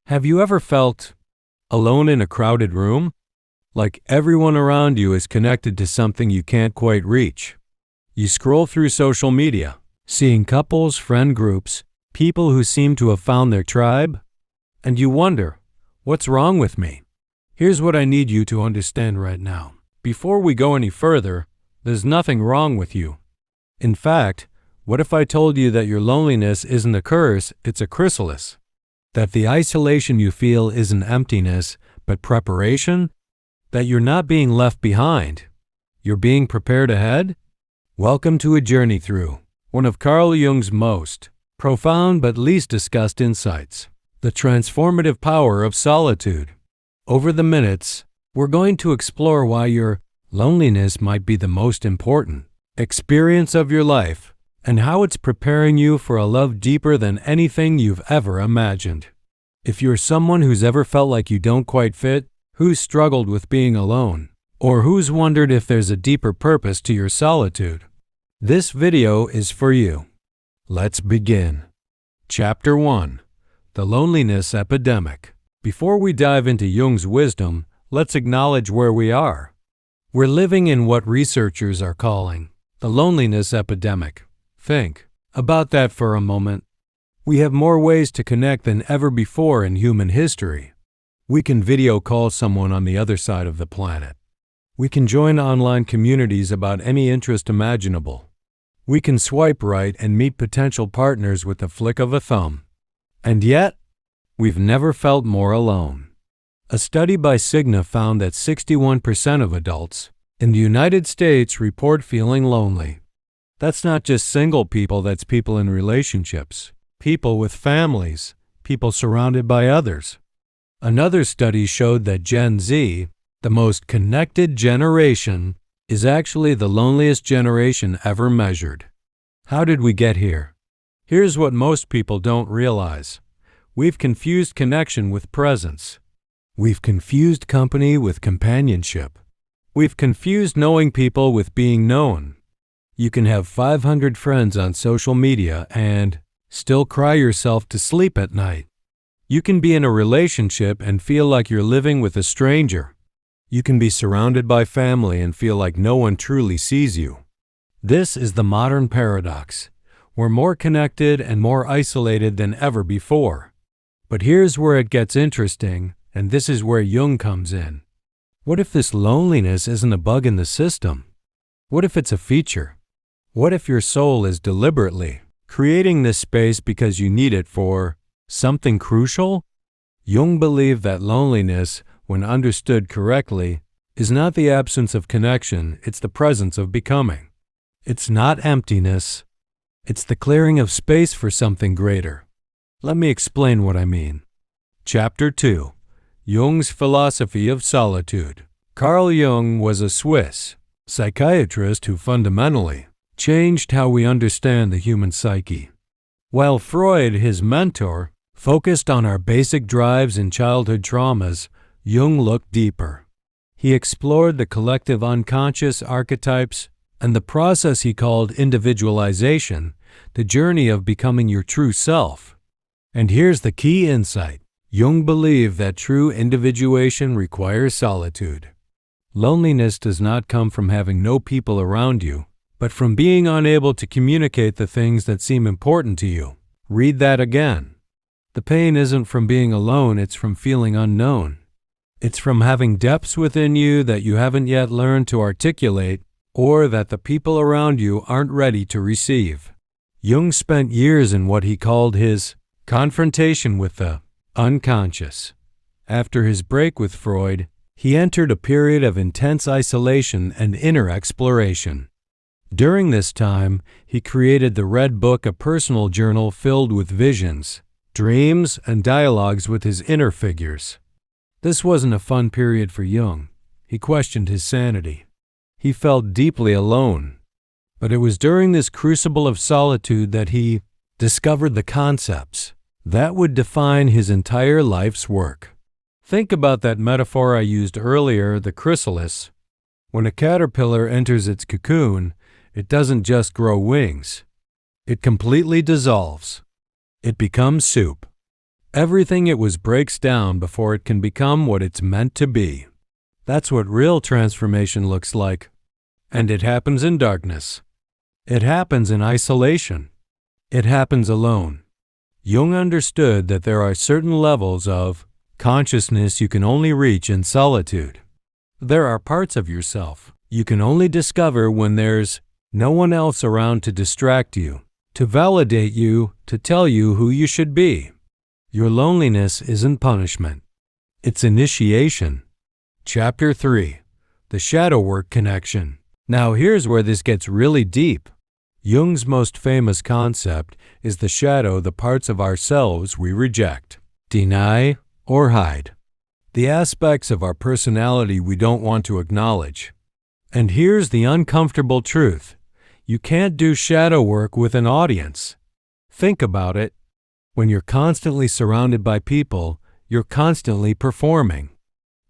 Have you ever felt alone in a crowded room? Like everyone around you is connected to something you can't quite reach. You scroll through social media, seeing couples, friend groups, people who seem to have found their tribe, and you wonder, what's wrong with me? Here's what I need you to understand right now. Before we go any further, there's nothing wrong with you. In fact, what if I told you that your loneliness isn't a curse, it's a chrysalis? That the isolation you feel isn't emptiness, but preparation? That you're not being left behind, you're being prepared ahead? Welcome to a journey through one of Carl Jung's most profound but least discussed insights, the transformative power of solitude. Over the minutes, we're going to explore why your loneliness might be the most important experience of your life and how it's preparing you for a love deeper than anything you've ever imagined. If you're someone who's ever felt like you don't quite fit, who's struggled with being alone, or who's wondered if there's a deeper purpose to your solitude, this video is for you. Let's begin. Chapter 1. The Loneliness Epidemic. Before we dive into Jung's wisdom, let's acknowledge where we are. We're living in what researchers are calling the loneliness epidemic. Think about that for a moment. We have more ways to connect than ever before in human history. We can video call someone on the other side of the planet. We can join online communities about any interest imaginable. We can swipe right and meet potential partners with the flick of a thumb. And yet, we've never felt more alone. A study by Cigna found that 61% of adults in the United States report feeling lonely. That's not just single people, that's people in relationships, people with families, people surrounded by others. Another study showed that Gen Z, the most connected generation, is actually the loneliest generation ever measured. How did we get here? Here's what most people don't realize. We've confused connection with presence. We've confused company with companionship. We've confused knowing people with being known. You can have 500 friends on social media and still cry yourself to sleep at night. You can be in a relationship and feel like you're living with a stranger. You can be surrounded by family and feel like no one truly sees you. This is the modern paradox. We're more connected and more isolated than ever before. But here's where it gets interesting, and this is where Jung comes in. What if this loneliness isn't a bug in the system? What if it's a feature? What if your soul is deliberately creating this space because you need it for something crucial? Jung believed that loneliness, when understood correctly, is not the absence of connection, it's the presence of becoming. It's not emptiness, it's the clearing of space for something greater. Let me explain what I mean. Chapter 2. Jung's Philosophy of Solitude. Carl Jung was a Swiss psychiatrist who fundamentally changed how we understand the human psyche. While Freud, his mentor, focused on our basic drives and childhood traumas, Jung looked deeper. He explored the collective unconscious archetypes and the process he called individualization, the journey of becoming your true self. And here's the key insight. Jung believed that true individuation requires solitude. Loneliness does not come from having no people around you, but from being unable to communicate the things that seem important to you. Read that again. The pain isn't from being alone, it's from feeling unknown. It's from having depths within you that you haven't yet learned to articulate, or that the people around you aren't ready to receive. Jung spent years in what he called his confrontation with the unconscious. After his break with Freud, he entered a period of intense isolation and inner exploration. During this time, he created the Red Book, a personal journal filled with visions, dreams, and dialogues with his inner figures. This wasn't a fun period for Jung. He questioned his sanity. He felt deeply alone. But it was during this crucible of solitude that he discovered the concepts that would define his entire life's work. Think about that metaphor I used earlier, the chrysalis. When a caterpillar enters its cocoon, it doesn't just grow wings. It completely dissolves. It becomes soup. Everything it was breaks down before it can become what it's meant to be. That's what real transformation looks like. And it happens in darkness. It happens in isolation. It happens alone. Jung understood that there are certain levels of consciousness you can only reach in solitude. There are parts of yourself you can only discover when there's no one else around to distract you, to validate you, to tell you who you should be. Your loneliness isn't punishment. It's initiation. Chapter 3. The Shadow Work Connection. Now here's where this gets really deep. Jung's most famous concept is the shadow, the parts of ourselves we reject, deny, or hide. The aspects of our personality we don't want to acknowledge. And here's the uncomfortable truth. You can't do shadow work with an audience. Think about it. When you're constantly surrounded by people, you're constantly performing.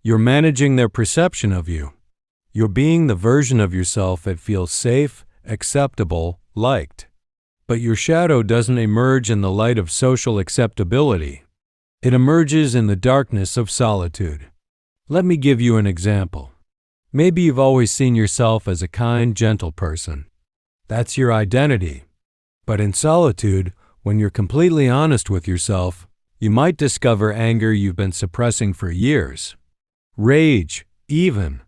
You're managing their perception of you. You're being the version of yourself that feels safe, acceptable, liked. But your shadow doesn't emerge in the light of social acceptability. It emerges in the darkness of solitude. Let me give you an example. Maybe you've always seen yourself as a kind, gentle person. That's your identity. But in solitude, when you're completely honest with yourself, you might discover anger you've been suppressing for years. Rage, even.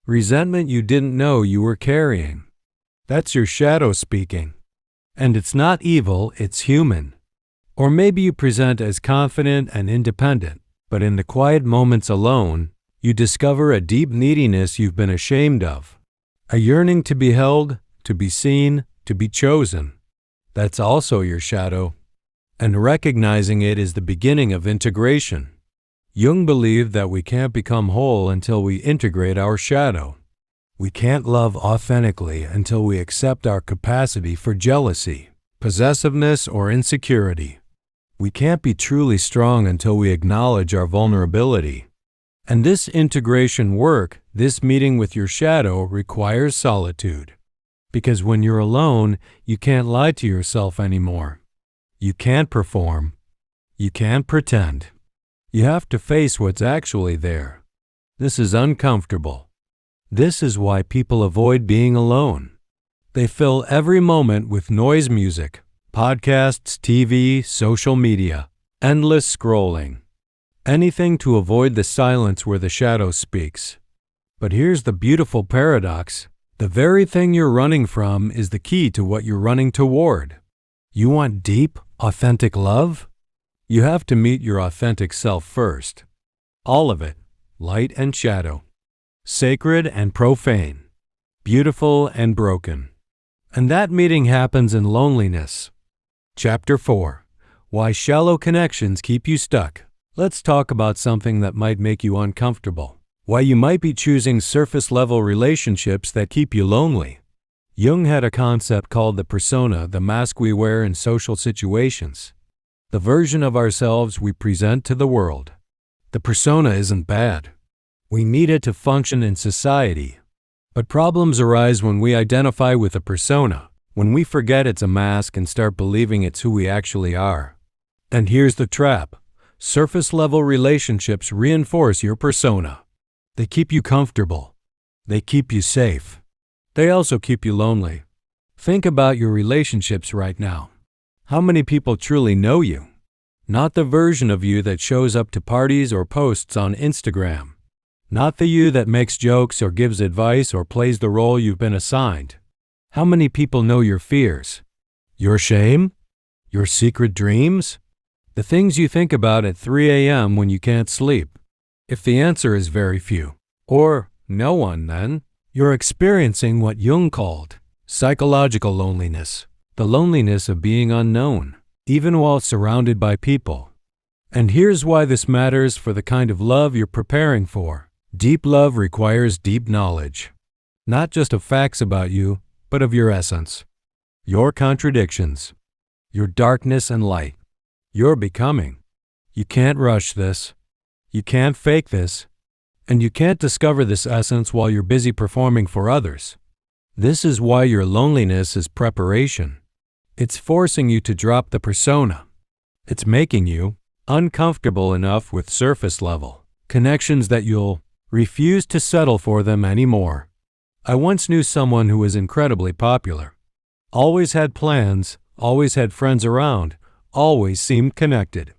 Resentment you didn't know you were carrying. That's your shadow speaking. And it's not evil, it's human. Or maybe you present as confident and independent, but in the quiet moments alone, you discover a deep neediness you've been ashamed of. A yearning to be held, to be seen, to be chosen. That's also your shadow. And recognizing it is the beginning of integration. Jung believed that we can't become whole until we integrate our shadow. We can't love authentically until we accept our capacity for jealousy, possessiveness, or insecurity. We can't be truly strong until we acknowledge our vulnerability. And this integration work, this meeting with your shadow, requires solitude. Because when you're alone, you can't lie to yourself anymore. You can't perform. You can't pretend. You have to face what's actually there. This is uncomfortable. This is why people avoid being alone. They fill every moment with noise music, podcasts, TV, social media, endless scrolling. Anything to avoid the silence where the shadow speaks. But here's the beautiful paradox. The very thing you're running from is the key to what you're running toward. You want deep, authentic love? You have to meet your authentic self first. All of it, light and shadow. Sacred and profane, beautiful and broken. And that meeting happens in loneliness. Chapter 4. Why Shallow Connections Keep You Stuck. Let's talk about something that might make you uncomfortable. Why you might be choosing surface-level relationships that keep you lonely. Jung had a concept called the persona, the mask we wear in social situations. The version of ourselves we present to the world. The persona isn't bad. We need it to function in society. But problems arise when we identify with a persona, when we forget it's a mask and start believing it's who we actually are. And here's the trap. Surface-level relationships reinforce your persona. They keep you comfortable. They keep you safe. They also keep you lonely. Think about your relationships right now. How many people truly know you? Not the version of you that shows up to parties or posts on Instagram. Not the you that makes jokes or gives advice or plays the role you've been assigned. How many people know your fears? Your shame? Your secret dreams? The things you think about at 3 a.m. when you can't sleep. If the answer is very few, or no one, then you're experiencing what Jung called psychological loneliness, the loneliness of being unknown, even while surrounded by people. And here's why this matters for the kind of love you're preparing for. Deep love requires deep knowledge, not just of facts about you, but of your essence, your contradictions, your darkness and light, your becoming. You can't rush this. You can't fake this. And you can't discover this essence while you're busy performing for others. This is why your loneliness is preparation. It's forcing you to drop the persona. It's making you uncomfortable enough with surface level connections that you'll refuse to settle for them anymore. I once knew someone who was incredibly popular. Always had plans, always had friends around, always seemed connected.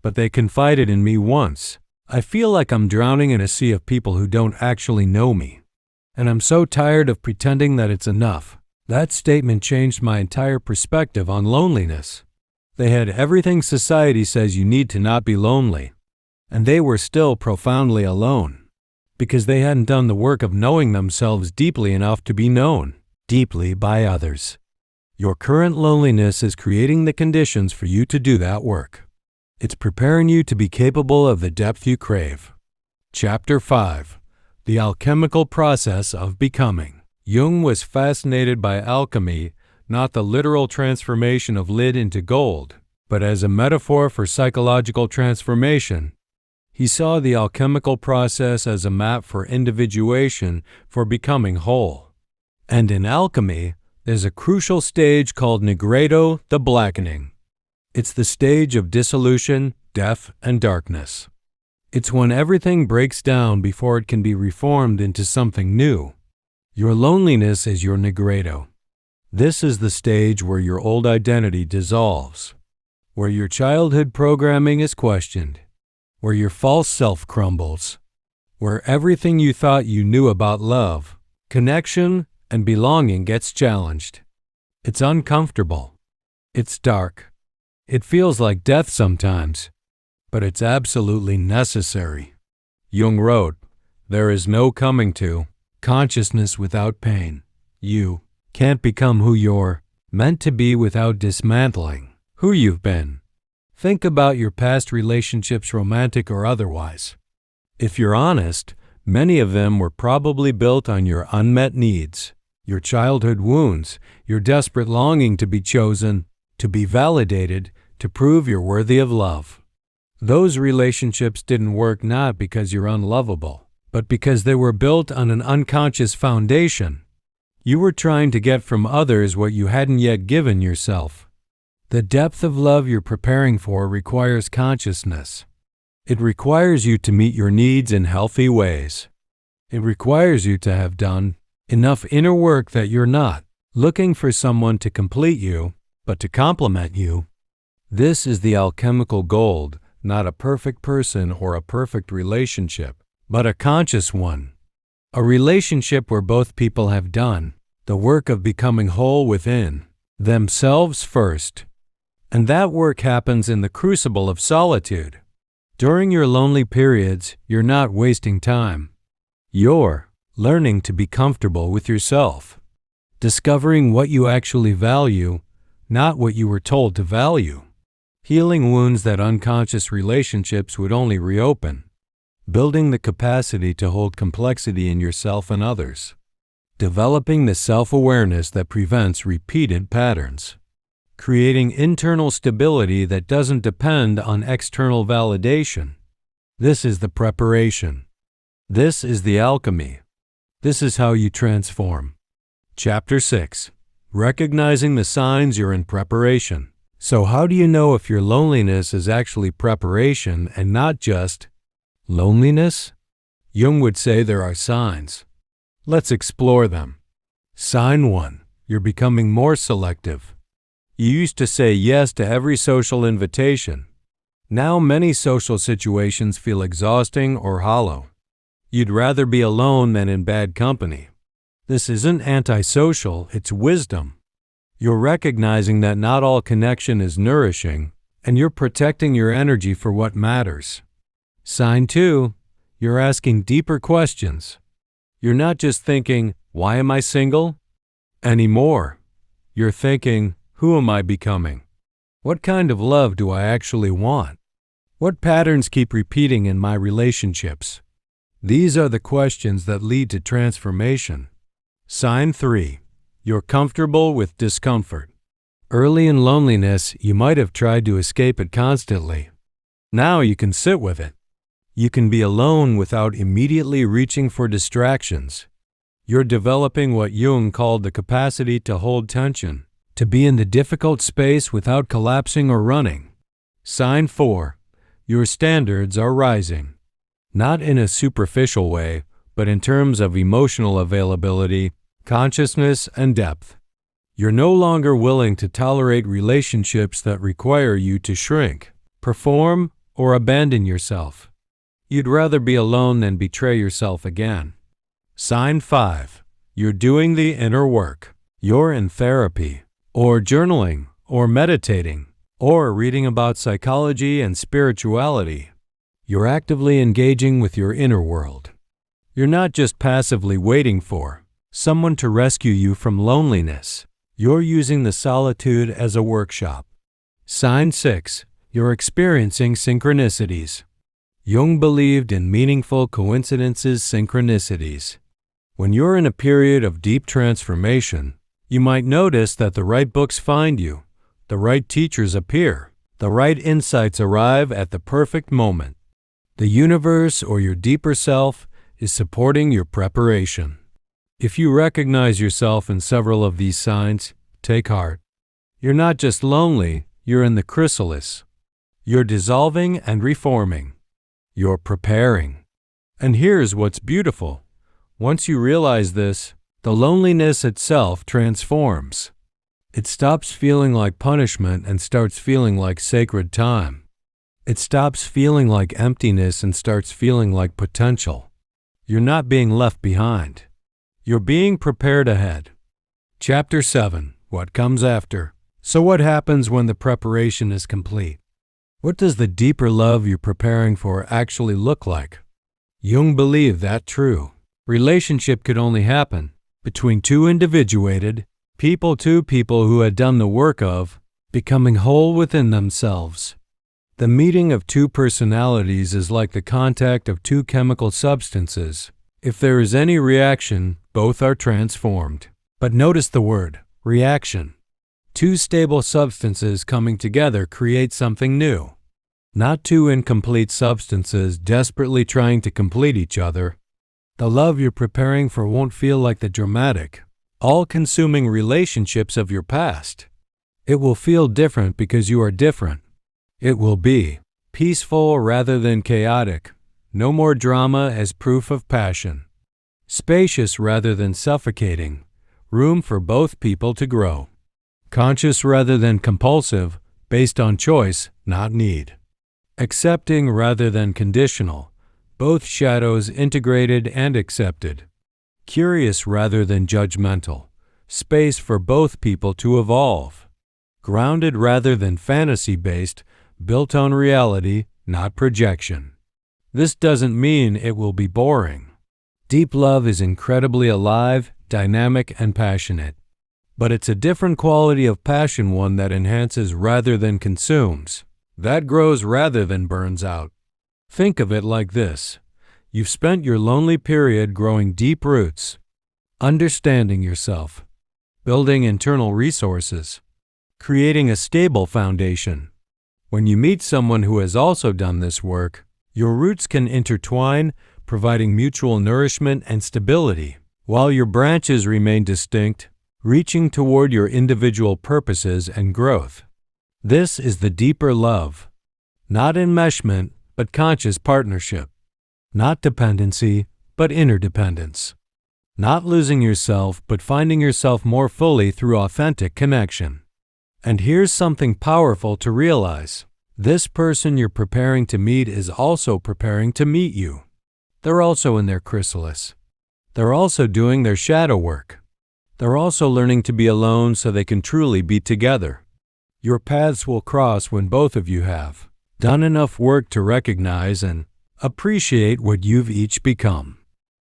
But they confided in me once. I feel like I'm drowning in a sea of people who don't actually know me. And I'm so tired of pretending that it's enough. That statement changed my entire perspective on loneliness. They had everything society says you need to not be lonely. And they were still profoundly alone. Because they hadn't done the work of knowing themselves deeply enough to be known deeply by others. Your current loneliness is creating the conditions for you to do that work. It's preparing you to be capable of the depth you crave. Chapter 5. The Alchemical Process of Becoming. Jung was fascinated by alchemy, not the literal transformation of lead into gold, but as a metaphor for psychological transformation. He saw the alchemical process as a map for individuation, for becoming whole. And in alchemy, there's a crucial stage called nigredo, the blackening. It's the stage of dissolution, death, and darkness. It's when everything breaks down before it can be reformed into something new. Your loneliness is your nigredo. This is the stage where your old identity dissolves, where your childhood programming is questioned, where your false self crumbles, where everything you thought you knew about love, connection, and belonging gets challenged. It's uncomfortable. It's dark. It feels like death sometimes, but it's absolutely necessary. Jung wrote, "There is no coming to consciousness without pain. You can't become who you're meant to be without dismantling who you've been." Think about your past relationships, romantic or otherwise. If you're honest, many of them were probably built on your unmet needs, your childhood wounds, your desperate longing to be chosen, to be validated, to prove you're worthy of love. Those relationships didn't work not because you're unlovable, but because they were built on an unconscious foundation. You were trying to get from others what you hadn't yet given yourself. The depth of love you're preparing for requires consciousness. It requires you to meet your needs in healthy ways. It requires you to have done enough inner work that you're not looking for someone to complete you, but to complement you. This is the alchemical gold, not a perfect person or a perfect relationship, but a conscious one. A relationship where both people have done the work of becoming whole within themselves first. And that work happens in the crucible of solitude. During your lonely periods, you're not wasting time. You're learning to be comfortable with yourself, discovering what you actually value, not what you were told to value, healing wounds that unconscious relationships would only reopen, building the capacity to hold complexity in yourself and others, developing the self-awareness that prevents repeated patterns, creating internal stability that doesn't depend on external validation. This is the preparation. This is the alchemy. This is how you transform. Chapter 6. Recognizing the signs you're in preparation. So how do you know if your loneliness is actually preparation and not just loneliness? Jung would say there are signs. Let's explore them. Sign 1. You're becoming more selective. You used to say yes to every social invitation. Now many social situations feel exhausting or hollow. You'd rather be alone than in bad company. This isn't antisocial, it's wisdom. You're recognizing that not all connection is nourishing, and you're protecting your energy for what matters. Sign 2. You're asking deeper questions. You're not just thinking, "Why am I single?" anymore. You're thinking, "Who am I becoming? What kind of love do I actually want? What patterns keep repeating in my relationships?" These are the questions that lead to transformation. Sign 3. You're comfortable with discomfort. Early in loneliness, you might have tried to escape it constantly. Now you can sit with it. You can be alone without immediately reaching for distractions. You're developing what Jung called the capacity to hold tension, to be in the difficult space without collapsing or running. Sign 4. Your standards are rising. Not in a superficial way, but in terms of emotional availability, consciousness, and depth. You're no longer willing to tolerate relationships that require you to shrink, perform, or abandon yourself. You'd rather be alone than betray yourself again. Sign 5. You're doing the inner work. You're in therapy, or journaling, or meditating, or reading about psychology and spirituality. You're actively engaging with your inner world. You're not just passively waiting for someone to rescue you from loneliness. You're using the solitude as a workshop. Sign 6. You're experiencing synchronicities. Jung believed in meaningful coincidences, synchronicities. When you're in a period of deep transformation, you might notice that the right books find you, the right teachers appear, the right insights arrive at the perfect moment. The universe or your deeper self is supporting your preparation. If you recognize yourself in several of these signs, take heart. You're not just lonely, you're in the chrysalis. You're dissolving and reforming. You're preparing. And here's what's beautiful. Once you realize this, the loneliness itself transforms. It stops feeling like punishment and starts feeling like sacred time. It stops feeling like emptiness and starts feeling like potential. You're not being left behind. You're being prepared ahead. Chapter 7. What comes after? So what happens when the preparation is complete? What does the deeper love you're preparing for actually look like? Jung believed that true relationship could only happen between two individuated people, two people who had done the work of becoming whole within themselves. The meeting of two personalities is like the contact of two chemical substances. If there is any reaction, both are transformed. But notice the word, reaction. Two stable substances coming together create something new. Not two incomplete substances desperately trying to complete each other. The love you're preparing for won't feel like the dramatic, all-consuming relationships of your past. It will feel different because you are different. It will be peaceful rather than chaotic, no more drama as proof of passion. Spacious rather than suffocating, room for both people to grow. Conscious rather than compulsive, based on choice, not need. Accepting rather than conditional, both shadows integrated and accepted. Curious rather than judgmental, space for both people to evolve. Grounded rather than fantasy-based, built on reality, not projection. This doesn't mean it will be boring. Deep love is incredibly alive, dynamic, and passionate. But it's a different quality of passion, one that enhances rather than consumes, that grows rather than burns out. Think of it like this. You've spent your lonely period growing deep roots, understanding yourself, building internal resources, creating a stable foundation. When you meet someone who has also done this work, your roots can intertwine, providing mutual nourishment and stability, while your branches remain distinct, reaching toward your individual purposes and growth. This is the deeper love. Not enmeshment, but conscious partnership. Not dependency, but interdependence. Not losing yourself, but finding yourself more fully through authentic connection. And here's something powerful to realize. This person you're preparing to meet is also preparing to meet you. They're also in their chrysalis. They're also doing their shadow work. They're also learning to be alone so they can truly be together. Your paths will cross when both of you have done enough work to recognize and appreciate what you've each become.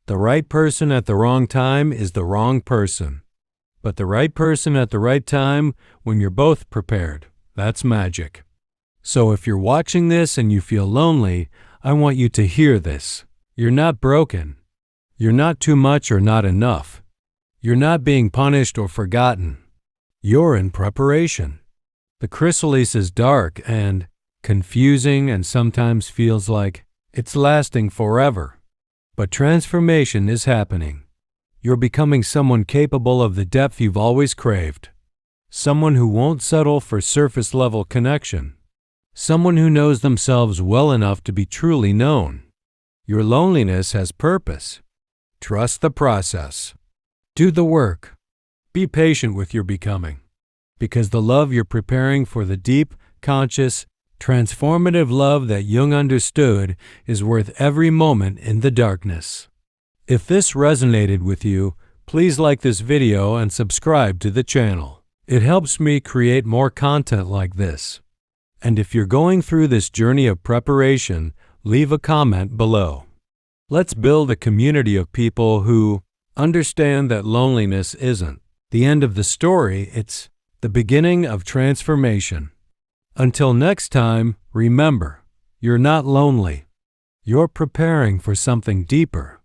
The right person at the wrong time is the wrong person. But the right person at the right time, when you're both prepared, that's magic. So if you're watching this and you feel lonely, I want you to hear this. You're not broken. You're not too much or not enough. You're not being punished or forgotten. You're in preparation. The chrysalis is dark and confusing and sometimes feels like it's lasting forever. But transformation is happening. You're becoming someone capable of the depth you've always craved. Someone who won't settle for surface-level connection. someone who knows themselves well enough to be truly known. Your loneliness has purpose. Trust the process. Do the work. Be patient with your becoming, because the love you're preparing for the deep, conscious, transformative love that Jung understood is worth every moment in the darkness. If this resonated with you, please like this video and subscribe to the channel. It helps me create more content like this. And if you're going through this journey of preparation, leave a comment below. Let's build a community of people who understand that loneliness isn't the end of the story, it's the beginning of transformation. Until next time, remember, you're not lonely. You're preparing for something deeper.